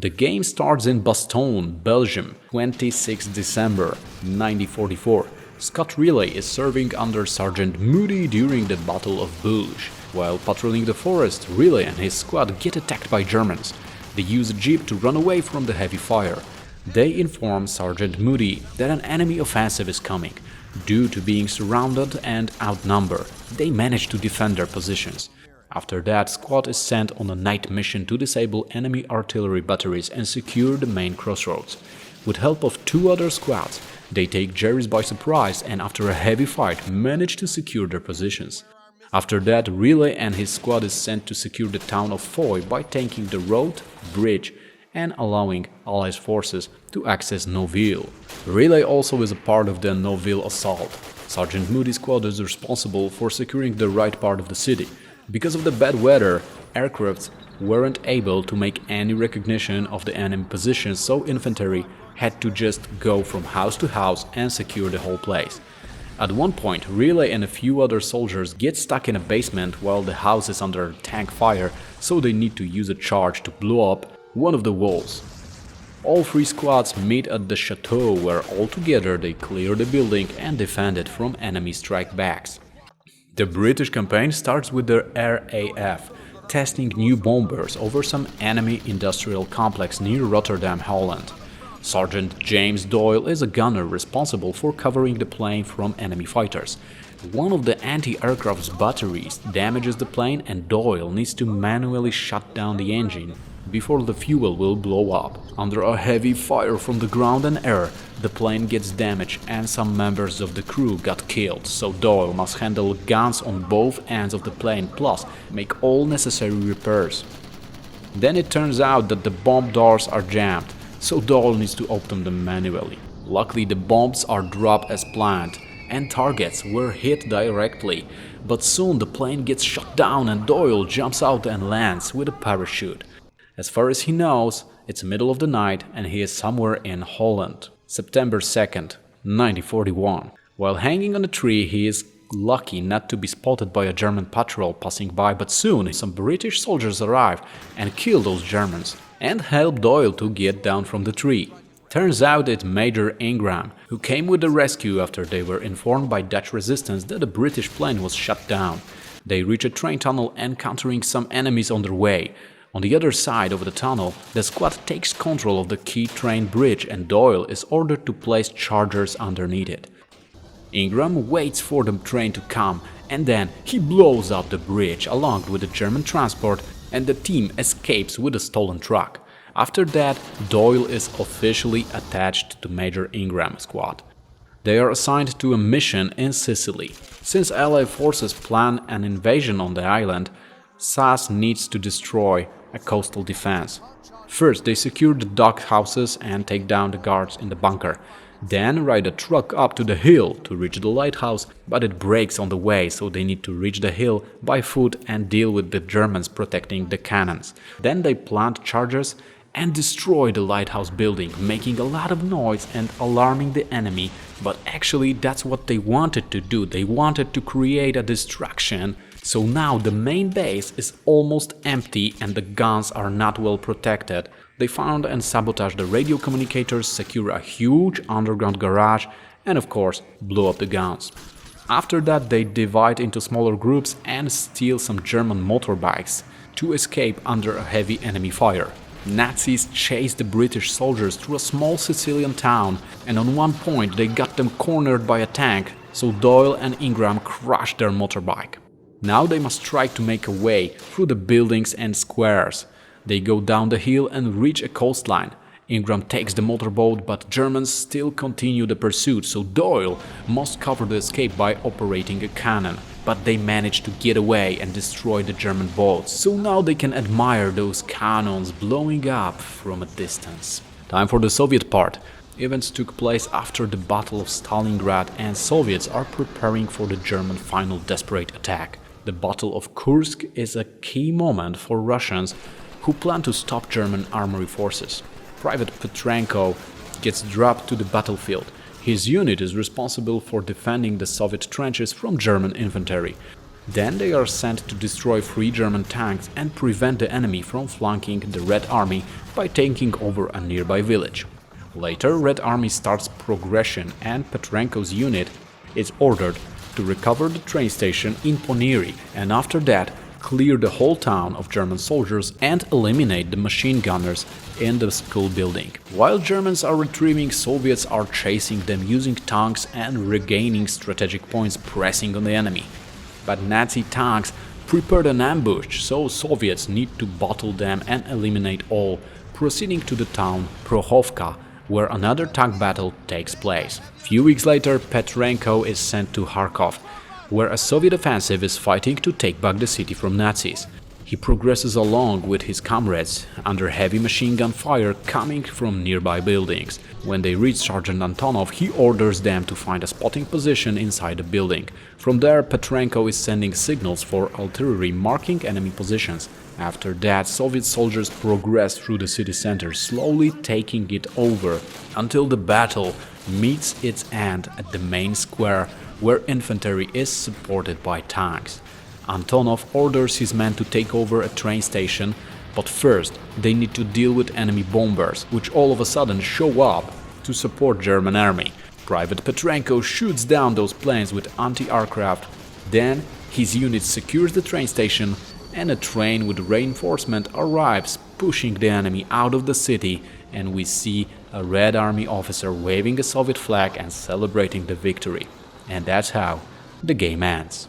The game starts in Bastogne, Belgium, 26 December 1944. Scott Riley is serving under Sergeant Moody during the Battle of Bulge. While patrolling the forest, Riley and his squad get attacked by Germans. They use a jeep to run away from the heavy fire. They inform Sergeant Moody that an enemy offensive is coming. Due to being surrounded and outnumbered, they manage to defend their positions. After that, squad is sent on a night mission to disable enemy artillery batteries and secure the main crossroads. With help of two other squads, they take Jerry's by surprise and after a heavy fight manage to secure their positions. After that, Riley and his squad is sent to secure the town of Foy by tanking the road, bridge and allowing Allies forces to access Noville. Riley also is a part of the Noville assault. Sergeant Moody's squad is responsible for securing the right part of the city. Because of the bad weather, aircrafts weren't able to make any recognition of the enemy positions, so infantry had to just go from house to house and secure the whole place. At one point, Riley and a few other soldiers get stuck in a basement while the house is under tank fire, so they need to use a charge to blow up one of the walls. All three squads meet at the chateau where altogether they clear the building and defend it from enemy strike backs. The British campaign starts with their RAF, testing new bombers over some enemy industrial complex near Rotterdam, Holland. Sergeant James Doyle is a gunner responsible for covering the plane from enemy fighters. One of the anti-aircraft's batteries damages the plane and Doyle needs to manually shut down the engine before the fuel will blow up. Under a heavy fire from the ground and air, the plane gets damaged and some members of the crew got killed, so Doyle must handle guns on both ends of the plane plus make all necessary repairs. Then it turns out that the bomb doors are jammed, so Doyle needs to open them manually. Luckily, the bombs are dropped as planned and targets were hit directly, but soon the plane gets shot down and Doyle jumps out and lands with a parachute. As far as he knows, it's middle of the night and he is somewhere in Holland. September 2nd, 1941. While hanging on a tree, he is lucky not to be spotted by a German patrol passing by, but soon some British soldiers arrive and kill those Germans and help Doyle to get down from the tree. Turns out it's Major Ingram, who came with the rescue after they were informed by Dutch resistance that a British plane was shut down. They reach a train tunnel encountering some enemies on their way. On the other side of the tunnel, the squad takes control of the key train bridge and Doyle is ordered to place chargers underneath it. Ingram waits for the train to come and then he blows up the bridge along with the German transport and the team escapes with a stolen truck. After that, Doyle is officially attached to Major Ingram's squad. They are assigned to a mission in Sicily. Since Allied forces plan an invasion on the island, SAS needs to destroy a coastal defense. First, they secure the dock houses and take down the guards in the bunker. Then ride a truck up to the hill to reach the lighthouse, but it breaks on the way, so they need to reach the hill by foot and deal with the Germans protecting the cannons. Then they plant charges and destroy the lighthouse building, making a lot of noise and alarming the enemy, but actually that's what they wanted to do. They wanted to create a distraction. So now the main base is almost empty and the guns are not well protected. They found and sabotage the radio communicators, secure a huge underground garage and of course blow up the guns. After that they divide into smaller groups and steal some German motorbikes to escape under a heavy enemy fire. Nazis chased the British soldiers through a small Sicilian town and on one point they got them cornered by a tank, so Doyle and Ingram crushed their motorbike. Now they must try to make a way through the buildings and squares. They go down the hill and reach a coastline. Ingram takes the motorboat, but Germans still continue the pursuit, so Doyle must cover the escape by operating a cannon. But they manage to get away and destroy the German boats, so now they can admire those cannons blowing up from a distance. Time for the Soviet part. Events took place after the Battle of Stalingrad and Soviets are preparing for the German final desperate attack. The Battle of Kursk is a key moment for Russians who plan to stop German armory forces. Private Petrenko gets dropped to the battlefield. His unit is responsible for defending the Soviet trenches from German infantry. Then they are sent to destroy 3 German tanks and prevent the enemy from flanking the Red Army by taking over a nearby village. Later, Red Army starts progression and Petrenko's unit is ordered to recover the train station in Ponieri and after that clear the whole town of German soldiers and eliminate the machine gunners in the school building. While Germans are retrieving, Soviets are chasing them using tanks and regaining strategic points, pressing on the enemy. But Nazi tanks prepared an ambush, so Soviets need to battle them and eliminate all, proceeding to the town Prochovka, where another tank battle takes place. Few weeks later, Petrenko is sent to Kharkov, where a Soviet offensive is fighting to take back the city from Nazis. He progresses along with his comrades under heavy machine gun fire coming from nearby buildings. When they reach Sergeant Antonov, he orders them to find a spotting position inside the building. From there, Petrenko is sending signals for artillery marking enemy positions. After that, Soviet soldiers progress through the city center, slowly taking it over, until the battle meets its end at the main square, where infantry is supported by tanks. Antonov orders his men to take over a train station, but first they need to deal with enemy bombers, which all of a sudden show up to support German army. Private Petrenko shoots down those planes with anti-aircraft, then his unit secures the train station and a train with reinforcement arrives, pushing the enemy out of the city, and we see a Red Army officer waving a Soviet flag and celebrating the victory. And that's how the game ends.